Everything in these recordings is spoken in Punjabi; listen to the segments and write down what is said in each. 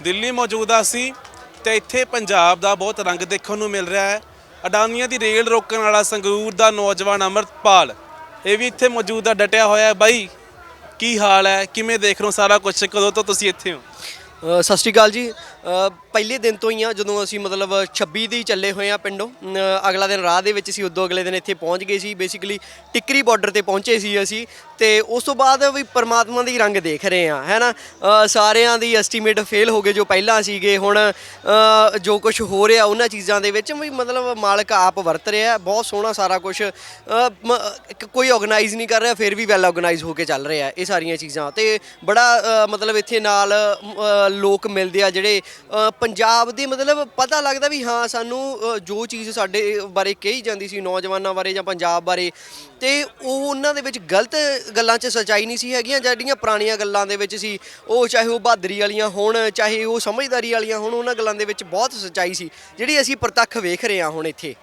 ਦਿੱਲੀ ਮੌਜੂਦਾ ਸੀ ਤੇ ਇੱਥੇ ਪੰਜਾਬ ਦਾ ਬਹੁਤ ਰੰਗ ਦੇਖਣ ਨੂੰ ਮਿਲ ਰਿਹਾ ਹੈ। ਅਡਾਨੀਆਂ ਦੀ ਰੇਲ ਰੋਕਣ ਵਾਲਾ ਸੰਗਰੂਰ ਦਾ ਨੌਜਵਾਨ ਅਮਰਤਪਾਲ ਇਹ ਵੀ ਇੱਥੇ ਮੌਜੂਦ ਆ, ਡਟਿਆ ਹੋਇਆ। ਬਾਈ ਕੀ ਹਾਲ ਹੈ, ਕਿਵੇਂ ਦੇਖ ਰਹੇ ਹੋ ਸਾਰਾ ਕੁਝ, ਕਦੋਂ ਤੋਂ ਤੁਸੀਂ ਇੱਥੇ ਹੋ? ਸਤਿ ਸ਼੍ਰੀ ਅਕਾਲ ਜੀ। ਪਹਿਲੇ ਦਿਨ ਤੋਂ ਹੀ ਆ, ਜਦੋਂ ਅਸੀਂ ਮਤਲਬ 26 ਦੀ ਚੱਲੇ ਹੋਏ ਆ ਪਿੰਡੋਂ। ਅਗਲਾ ਦਿਨ ਰਾਹ ਦੇ ਵਿੱਚ ਸੀ, ਉਦੋਂ ਅਗਲੇ ਦਿਨ ਇੱਥੇ ਪਹੁੰਚ ਗਏ ਸੀ। ਬੇਸਿਕਲੀ ਟਿੱਕਰੀ ਬਾਰਡਰ ਤੇ ਪਹੁੰਚੇ ਸੀ ਅਸੀਂ, ਤੇ ਉਸ ਤੋਂ ਬਾਅਦ ਵੀ ਪਰਮਾਤਮਾ ਦੀ ਰੰਗ ਦੇਖ ਰਹੇ ਆ, ਹੈ ਨਾ। ਸਾਰਿਆਂ ਦੀ ਐਸਟੀਮੇਟ ਫੇਲ ਹੋ ਗਏ ਜੋ ਪਹਿਲਾਂ ਸੀਗੇ। ਹੁਣ ਜੋ ਕੁਝ ਹੋ ਰਿਹਾ ਉਹਨਾਂ ਚੀਜ਼ਾਂ ਦੇ ਵਿੱਚ ਵੀ ਮਤਲਬ ਮਾਲਕ ਆਪ ਵਰਤ ਰਿਹਾ। ਬਹੁਤ ਸੋਹਣਾ ਸਾਰਾ ਕੁਝ, ਕੋਈ ਆਰਗੇਨਾਈਜ਼ ਨਹੀਂ ਕਰ ਰਿਹਾ, ਫਿਰ ਵੀ ਵੈਲ ਆਰਗੇਨਾਈਜ਼ ਹੋ ਕੇ ਚੱਲ ਰਿਹਾ ਇਹ ਸਾਰੀਆਂ ਚੀਜ਼ਾਂ। ਤੇ ਬੜਾ ਮਤਲਬ ਇੱਥੇ ਨਾਲ ਲੋਕ ਮਿਲਦੇ ਆ ਜਿਹੜੇ ਪੰਜਾਬ ਦੇ, ਮਤਲਬ ਪਤਾ ਲੱਗਦਾ ਵੀ ਹਾਂ ਸਾਨੂੰ ਜੋ ਚੀਜ਼ ਸਾਡੇ ਬਾਰੇ ਕਹੀ ਜਾਂਦੀ ਸੀ, ਨੌਜਵਾਨਾਂ ਬਾਰੇ ਜਾਂ ਪੰਜਾਬ ਬਾਰੇ, ਤੇ ਉਹ ਉਹਨਾਂ ਦੇ ਵਿੱਚ ਗਲਤ ਗੱਲਾਂ 'ਚ ਸੱਚਾਈ ਨਹੀਂ ਸੀ ਹੈਗੀਆਂ। ਜਿਹੜੀਆਂ ਪੁਰਾਣੀਆਂ ਗੱਲਾਂ ਦੇ ਵਿੱਚ ਸੀ, ਉਹ ਚਾਹੇ ਉਹ ਬਹਾਦਰੀ ਵਾਲੀਆਂ ਹੋਣ, ਚਾਹੇ ਉਹ ਸਮਝਦਾਰੀ ਵਾਲੀਆਂ ਹੋਣ, ਉਹਨਾਂ ਗੱਲਾਂ ਦੇ ਵਿੱਚ ਬਹੁਤ ਸੱਚਾਈ ਸੀ, ਜਿਹੜੀ ਅਸੀਂ ਪ੍ਰਤੱਖ ਵੇਖ ਰਹੇ ਹਾਂ ਹੁਣ ਇੱਥੇ।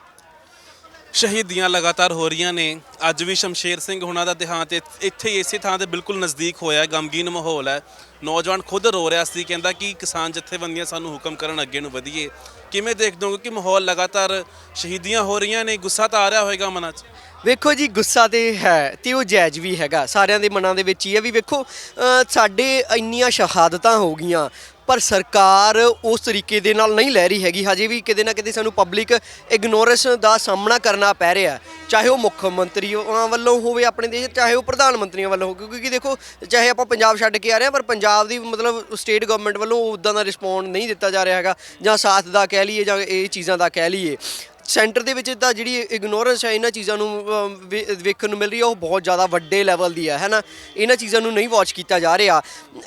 ਸ਼ਹੀਦੀਆਂ ਲਗਾਤਾਰ ਹੋ ਰਹੀਆਂ ਨੇ। ਅੱਜ ਵੀ ਸ਼ਮਸ਼ੇਰ ਸਿੰਘ ਹੁਣਾਂ ਦਾ ਦੇਹਾਂਤ ਇੱਥੇ ਇਸੇ ਥਾਂ ਤੇ ਬਿਲਕੁਲ ਨਜ਼ਦੀਕ ਹੋਇਆ। ਗਮਗੀਨ ਮਾਹੌਲ ਹੈ। ਨੌਜਵਾਨ ਖੁਦ ਰੋ ਰਿਹਾ ਸੀ, ਕਹਿੰਦਾ ਕਿ ਕਿਸਾਨ ਜਥੇਬੰਦੀਆਂ ਸਾਨੂੰ ਹੁਕਮ ਕਰਨ ਅੱਗੇ ਨੂੰ ਵਧੀਏ। ਕਿਵੇਂ ਦੇਖਦੇ ਹੋ ਕਿ ਮਾਹੌਲ ਲਗਾਤਾਰ ਸ਼ਹੀਦੀਆਂ ਹੋ ਰਹੀਆਂ ਨੇ, ਗੁੱਸਾ ਤਾਂ ਆ ਰਿਹਾ ਹੋਵੇਗਾ ਮਨਾਂ 'ਚ? ਵੇਖੋ ਜੀ, ਗੁੱਸਾ ਤੇ ਹੈ ਤੇ ਉਹ ਜਾਇਜ਼ ਵੀ ਹੈਗਾ, ਸਾਰਿਆਂ ਦੇ ਮਨਾਂ ਦੇ ਵਿੱਚ ਹੀ ਹੈ ਵੀ ਵੇਖੋ ਸਾਡੇ ਇੰਨੀਆਂ ਸ਼ਹਾਦਤਾਂ ਹੋ ਗਈਆਂ, ਪਰ ਸਰਕਾਰ ਉਸ ਤਰੀਕੇ ਦੇ ਨਾਲ ਨਹੀਂ ਲੈ ਰਹੀ ਹੈਗੀ। ਹਜੇ ਵੀ ਕਿਤੇ ਨਾ ਕਿਤੇ ਸਾਨੂੰ ਪਬਲਿਕ ਇਗਨੋਰੈਂਸ ਦਾ ਸਾਹਮਣਾ ਕਰਨਾ ਪੈ ਰਿਹਾ, ਚਾਹੇ ਉਹ ਮੁੱਖ ਮੰਤਰੀਆਂ ਵੱਲੋਂ ਹੋਵੇ ਆਪਣੇ ਦੇਸ਼, ਚਾਹੇ ਉਹ ਪ੍ਰਧਾਨ ਮੰਤਰੀਆਂ ਵੱਲੋਂ ਹੋਵੇ। ਕਿਉਂਕਿ ਦੇਖੋ, ਚਾਹੇ ਆਪਾਂ ਪੰਜਾਬ ਛੱਡ ਕੇ ਆ ਰਹੇ ਹਾਂ, ਪਰ ਪੰਜਾਬ ਦੀ ਮਤਲਬ ਸਟੇਟ ਗਵਰਨਮੈਂਟ ਵੱਲੋਂ ਉੱਦਾਂ ਦਾ ਰਿਸਪੌਂਡ ਨਹੀਂ ਦਿੱਤਾ ਜਾ ਰਿਹਾ ਹੈਗਾ, ਜਾਂ ਸਾਥ ਦਾ ਕਹਿ ਲਈਏ ਜਾਂ ਇਹ ਚੀਜ਼ਾਂ ਦਾ ਕਹਿ ਲਈਏ। ਸੈਂਟਰ ਦੇ ਵਿੱਚ ਤਾਂ ਜਿਹੜੀ ਇਗਨੋਰੈਂਸ ਹੈ ਇਹਨਾਂ ਚੀਜ਼ਾਂ ਨੂੰ ਵੇਖਣ ਨੂੰ ਮਿਲ ਰਹੀ ਹੈ, ਉਹ ਬਹੁਤ ਜ਼ਿਆਦਾ ਵੱਡੇ ਲੈਵਲ ਦੀ ਹੈ ਨਾ। ਇਹਨਾਂ ਚੀਜ਼ਾਂ ਨੂੰ ਨਹੀਂ ਵਾਚ ਕੀਤਾ ਜਾ ਰਿਹਾ।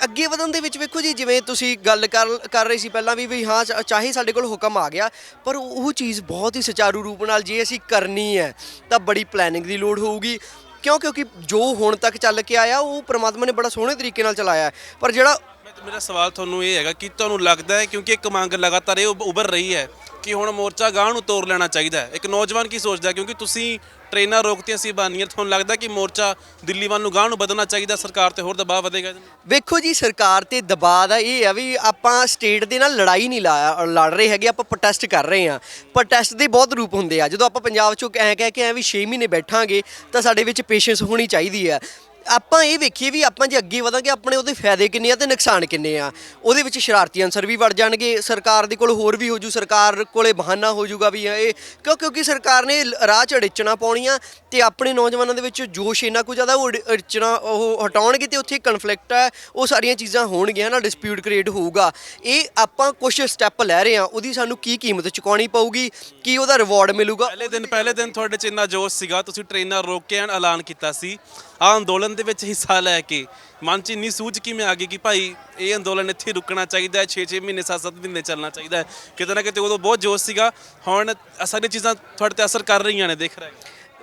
ਅੱਗੇ ਵਧਣ ਦੇ ਵਿੱਚ ਵੇਖੋ ਜੀ, ਜਿਵੇਂ ਤੁਸੀਂ ਗੱਲ ਕਰ ਰਹੇ ਸੀ ਪਹਿਲਾਂ ਵੀ ਹਾਂ ਚਾਹੇ ਸਾਡੇ ਕੋਲ ਹੁਕਮ ਆ ਗਿਆ, ਪਰ ਉਹ ਚੀਜ਼ ਬਹੁਤ ਹੀ ਸੁਚਾਰੂ ਰੂਪ ਨਾਲ ਜੇ ਅਸੀਂ ਕਰਨੀ ਹੈ ਤਾਂ ਬੜੀ ਪਲੈਨਿੰਗ ਦੀ ਲੋੜ ਹੋਊਗੀ। ਕਿਉਂਕਿ ਜੋ ਹੁਣ ਤੱਕ ਚੱਲ ਕੇ ਆਇਆ ਉਹ ਪ੍ਰਮਾਤਮਾ ਨੇ ਬੜਾ ਸੋਹਣੇ ਤਰੀਕੇ ਨਾਲ ਚਲਾਇਆ। ਪਰ ਜਿਹੜਾ ਮੇਰਾ ਸਵਾਲ ਤੁਹਾਨੂੰ ਇਹ ਹੈਗਾ ਕਿ ਤੁਹਾਨੂੰ ਲੱਗਦਾ ਹੈ, ਕਿਉਂਕਿ ਇੱਕ ਮੰਗ ਲਗਾਤਾਰ ਇਹ ਉੱਭਰ ਰਹੀ ਹੈ ਕਿ ਹੁਣ ਮੋਰਚਾ ਗਾਂਹ ਨੂੰ ਤੋਰ ਲੈਣਾ ਚਾਹੀਦਾ ਹੈ, ਇੱਕ ਨੌਜਵਾਨ ਕੀ ਸੋਚਦਾ? ਕਿਉਂਕਿ ਤੁਸੀਂ ਟ੍ਰੇਨਾਂ ਰੋਕਤੀਆਂ ਸੀ ਬਾਨੀਆਂ, ਤੁਹਾਨੂੰ ਲੱਗਦਾ ਕਿ ਮੋਰਚਾ ਦਿੱਲੀ ਵੱਲ ਨੂੰ ਗਾਂਹ ਨੂੰ ਵਧਣਾ ਚਾਹੀਦਾ, ਸਰਕਾਰ ਤੇ ਹੋਰ ਦਬਾਅ ਵਧੇਗਾ? ਵੇਖੋ ਜੀ, ਸਰਕਾਰ ਤੇ ਦਬਾਅ ਦਾ ਇਹ ਆ ਵੀ ਆਪਾਂ ਸਟੇਟ ਦੇ ਨਾਲ ਲੜਾਈ ਨਹੀਂ ਲੜ ਰਹੇ ਹੈਗੇ, ਆਪਾਂ ਪ੍ਰੋਟੈਸਟ ਕਰ ਰਹੇ ਹਾਂ। ਪ੍ਰੋਟੈਸਟ ਦੇ ਬਹੁਤ ਰੂਪ ਹੁੰਦੇ ਆ। ਜਦੋਂ ਆਪਾਂ ਪੰਜਾਬ 'ਚੋਂ ਕਹਿ ਕੇ ਵੀ 6 ਮਹੀਨੇ ਬੈਠਾਂਗੇ ਤਾਂ ਸਾਡੇ ਵਿੱਚ ਪੇਸ਼ੈਂਸ ਹੋਣੀ ਚਾਹੀਦੀ ਹੈ। ਆਪਾਂ ਇਹ ਵੇਖੀਏ ਵੀ ਆਪਾਂ ਜੇ ਅੱਗੇ ਵਧਾਂਗੇ ਆਪਣੇ ਉਹਦੇ ਫਾਇਦੇ ਕਿੰਨੇ ਆ ਤੇ ਨੁਕਸਾਨ ਕਿੰਨੇ ਆ। ਉਹਦੇ ਵਿੱਚ ਸ਼ਰਾਰਤੀ ਅਨਸਰ ਵੀ ਵੜ ਜਾਣਗੇ, ਸਰਕਾਰ ਦੇ ਕੋਲ ਹੋਰ ਵੀ ਹੋ ਜੂ, ਸਰਕਾਰ ਕੋਲੇ ਬਹਾਨਾ ਹੋ ਜੂਗਾ ਵੀ ਇਹ ਕਿਉਂਕਿ ਸਰਕਾਰ ਨੇ ਰਾਹ 'ਚ ਅੜਿੱਚਣਾ ਪਾਉਣੀਆਂ, ਤੇ ਆਪਣੇ ਨੌਜਵਾਨਾਂ ਦੇ ਵਿੱਚ ਜੋਸ਼ ਇੰਨਾ ਕੁ ਜ਼ਿਆਦਾ ਉਹ ਅੜਿੱਚਣਾ ਉਹ ਹਟਾਉਣਗੇ, ਤੇ ਉੱਥੇ ਕਨਫਲਿਕਟ ਹੈ, ਉਹ ਸਾਰੀਆਂ ਚੀਜ਼ਾਂ ਹੋਣਗੀਆਂ ਨਾ, ਡਿਸਪਿਊਟ ਕ੍ਰੀਏਟ ਹੋਊਗਾ। ਇਹ ਆਪਾਂ ਕੁਛ ਸਟੈਪ ਲੈ ਰਹੇ ਹਾਂ, ਉਹਦੀ ਸਾਨੂੰ ਕੀ ਕੀਮਤ ਚੁਕਾਉਣੀ ਪਊਗੀ, ਕੀ ਉਹਦਾ ਰਿਵਾਰਡ ਮਿਲੂਗਾ। ਪਹਿਲੇ ਦਿਨ ਤੁਹਾਡੇ 'ਚ ਇੰਨਾ ਜੋਸ਼ ਸੀਗਾ, ਤੁਸੀਂ ਟ੍ਰੇਨਾਂ ਰੋਕ ਕੇ ਐਲਾਨ ਕੀਤਾ ਸੀ। ਆਹ ਅੰਦੋਲਨ ਦੇ ਵਿੱਚ ਹਿੱਸਾ ਲੈ ਕੇ ਮਨ 'ਚ ਇੰਨੀ ਸੂਝ ਕਿਵੇਂ ਆ ਗਈ ਕਿ ਭਾਈ ਇਹ ਅੰਦੋਲਨ ਇੱਥੇ ਰੁਕਣਾ ਚਾਹੀਦਾ ਹੈ, 6-6 ਮਹੀਨੇ 7-7 ਮਹੀਨੇ ਚੱਲਣਾ ਚਾਹੀਦਾ ਹੈ? ਕਿਤੇ ਨਾ ਕਿਤੇ ਉਦੋਂ ਬਹੁਤ ਜੋਸ਼ ਸੀਗਾ, ਹੁਣ ਸਾਰੀਆਂ ਚੀਜ਼ਾਂ ਤੁਹਾਡੇ 'ਤੇ ਅਸਰ ਕਰ ਰਹੀਆਂ ਨੇ, ਦੇਖ ਰਹੇ?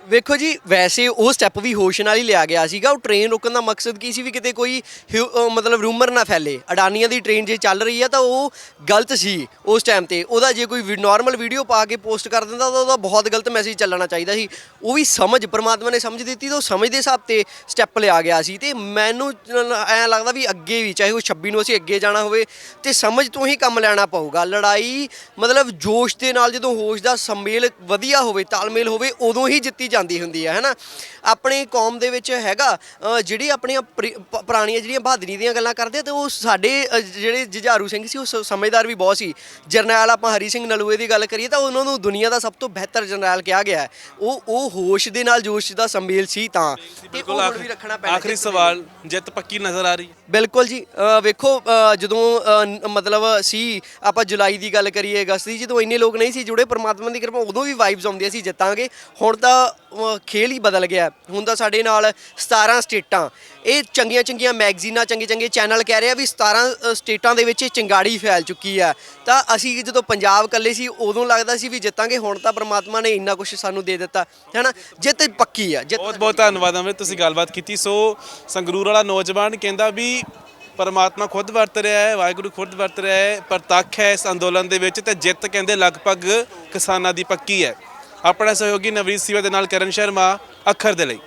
ਵੇਖੋ ਜੀ, ਵੈਸੇ ਉਹ ਸਟੈਪ ਵੀ ਹੋਸ਼ ਨਾਲ ਹੀ ਲਿਆ ਗਿਆ ਸੀਗਾ। ਉਹ ਟ੍ਰੇਨ ਰੋਕਣ ਦਾ ਮਕਸਦ ਕੀ ਸੀ ਵੀ ਕਿਤੇ ਕੋਈ ਮਤਲਬ ਰੂਮਰ ਨਾ ਫੈਲੇ। ਅਡਾਨੀਆਂ ਦੀ ਟ੍ਰੇਨ ਜੇ ਚੱਲ ਰਹੀ ਹੈ ਤਾਂ ਉਹ ਗਲਤ ਸੀ ਉਸ ਟਾਈਮ 'ਤੇ। ਉਹਦਾ ਜੇ ਕੋਈ ਨਾਰਮਲ ਵੀਡੀਓ ਪਾ ਕੇ ਪੋਸਟ ਕਰ ਦਿੰਦਾ ਤਾਂ ਉਹਦਾ ਬਹੁਤ ਗਲਤ ਮੈਸੇਜ ਚੱਲਣਾ ਚਾਹੀਦਾ ਸੀ। ਉਹ ਵੀ ਸਮਝ ਪਰਮਾਤਮਾ ਨੇ ਸਮਝ ਦਿੱਤੀ, ਤਾਂ ਉਹ ਸਮਝ ਦੇ ਹਿਸਾਬ 'ਤੇ ਸਟੈਪ ਲਿਆ ਗਿਆ ਸੀ। ਅਤੇ ਮੈਨੂੰ ਐਂ ਲੱਗਦਾ ਵੀ ਅੱਗੇ ਵੀ ਚਾਹੇ ਉਹ 26 ਨੂੰ ਅਸੀਂ ਅੱਗੇ ਜਾਣਾ ਹੋਵੇ ਤਾਂ ਸਮਝ ਤੋਂ ਹੀ ਕੰਮ ਲੈਣਾ ਪਊਗਾ। ਲੜਾਈ ਮਤਲਬ ਜੋਸ਼ ਦੇ ਨਾਲ, ਜਦੋਂ ਹੋਸ਼ ਦਾ ਸੰਮੇਲ ਵਧੀਆ ਹੋਵੇ, ਤਾਲਮੇਲ ਹੋਵੇ, ਉਦੋਂ ਹੀ ਜਿੱਤੀ ਜਾਂਦੀ ਹੁੰਦੀ ਹੈ ਨਾ। ਆਪਣੀ ਕੌਮ ਦੇ ਵਿੱਚ ਹੈਗਾ ਜਿਹੜੀ ਆਪਣੀਆਂ ਪੁਰਾਣੀਆਂ ਜਿਹੜੀਆਂ ਬਹਾਦਰੀ ਦੀਆਂ ਗੱਲਾਂ ਕਰਦੇ ਆ, ਤੇ ਉਹ ਸਾਡੇ ਜਿਹੜੇ ਜੁਝਾਰੂ ਸਿੰਘ ਸੀ ਉਹ ਸਮਝਦਾਰ ਵੀ ਬਹੁਤ ਸੀ। ਜਰਨੈਲ ਆਪਾਂ ਹਰੀ ਸਿੰਘ ਨਲੂਏ ਦੀ ਗੱਲ ਕਰੀਏ ਤਾਂ ਉਹਨਾਂ ਨੂੰ ਦੁਨੀਆ ਦਾ ਸਭ ਤੋਂ ਬਿਹਤਰ ਜਰਨੈਲ ਕਿਹਾ ਗਿਆ ਹੈ। ਉਹ ਹੋਸ਼ ਦੇ ਨਾਲ ਜੋਸ਼ ਦਾ ਸੰਮੇਲ ਸੀ। ਤਾਂ ਬਿਲਕੁਲ ਵੀ ਰੱਖਣਾ ਪੈਣਾ। ਆਖਰੀ ਸਵਾਲ, ਜਿੱਤ ਪੱਕੀ ਨਜ਼ਰ ਆ ਰਹੀ? ਬਿਲਕੁਲ ਜੀ। ਵੇਖੋ, ਜਦੋਂ ਮਤਲਬ ਸੀ ਆਪਾਂ ਜੁਲਾਈ ਦੀ ਗੱਲ ਕਰੀਏ, ਅਗਸਤ ਦੀ, ਜਦੋਂ ਇੰਨੇ ਲੋਕ ਨਹੀਂ ਸੀ ਜੁੜੇ ਪਰਮਾਤਮਾ ਦੀ ਕਿਰਪਾ, ਉਦੋਂ ਵੀ ਵਾਈਬਸ ਆਉਂਦੀਆਂ ਸੀ ਜਿੱਤਾਂਗੇ। ਹੁਣ ਤਾਂ ਖੇਲ ਹੀ ਬਦਲ ਗਿਆ। ਹੁਣ ਤਾਂ ਸਾਡੇ ਨਾਲ 17 ਸਟੇਟਾਂ, ਇਹ ਚੰਗੀਆਂ ਮੈਗਜ਼ੀਨਾਂ, ਚੰਗੇ ਚੈਨਲ ਕਹਿ ਰਹੇ ਆ ਵੀ 17 ਸਟੇਟਾਂ ਦੇ ਵਿੱਚ ਚਿੰਗਾੜੀ ਫੈਲ ਚੁੱਕੀ ਆ। ਤਾਂ ਅਸੀਂ ਜਦੋਂ ਪੰਜਾਬ ਇਕੱਲੇ ਸੀ ਉਦੋਂ ਲੱਗਦਾ ਸੀ ਵੀ ਜਿੱਤਾਂਗੇ, ਹੁਣ ਤਾਂ ਪਰਮਾਤਮਾ ਨੇ ਇੰਨਾ ਕੁਛ ਸਾਨੂੰ ਦੇ ਦਿੱਤਾ ਹੈ ਨਾ। ਜਿੱਤ ਪੱਕੀ ਆ। ਬਹੁਤ ਧੰਨਵਾਦ ਅਮਰਿਤ, ਤੁਸੀਂ ਗੱਲਬਾਤ ਕੀਤੀ। ਸੋ ਸੰਗਰੂਰ ਵਾਲਾ ਨੌਜਵਾਨ ਕਹਿੰਦਾ ਵੀ ਪਰਮਾਤਮਾ ਖੁਦ ਵਰਤ ਰਿਹਾ ਹੈ, ਵਾਹਿਗੁਰੂ ਖੁਦ ਵਰਤ ਰਿਹਾ ਹੈ, ਪ੍ਰਤੱਖ ਹੈ ਇਸ ਅੰਦੋਲਨ ਦੇ ਵਿੱਚ, ਤੇ ਜਿੱਤ ਕਹਿੰਦੇ ਲਗਭਗ ਕਿਸਾਨਾਂ ਦੀ ਪੱਕੀ ਹੈ। ਆਪਣਾ ਸਹਿਯੋਗੀ ਨਵਰੀਤ ਸਿਵਾ ਦੇ ਨਾਲ ਕਰਨ ਸ਼ਰਮਾ, ਅੱਖਰ ਦੇ ਲਈ।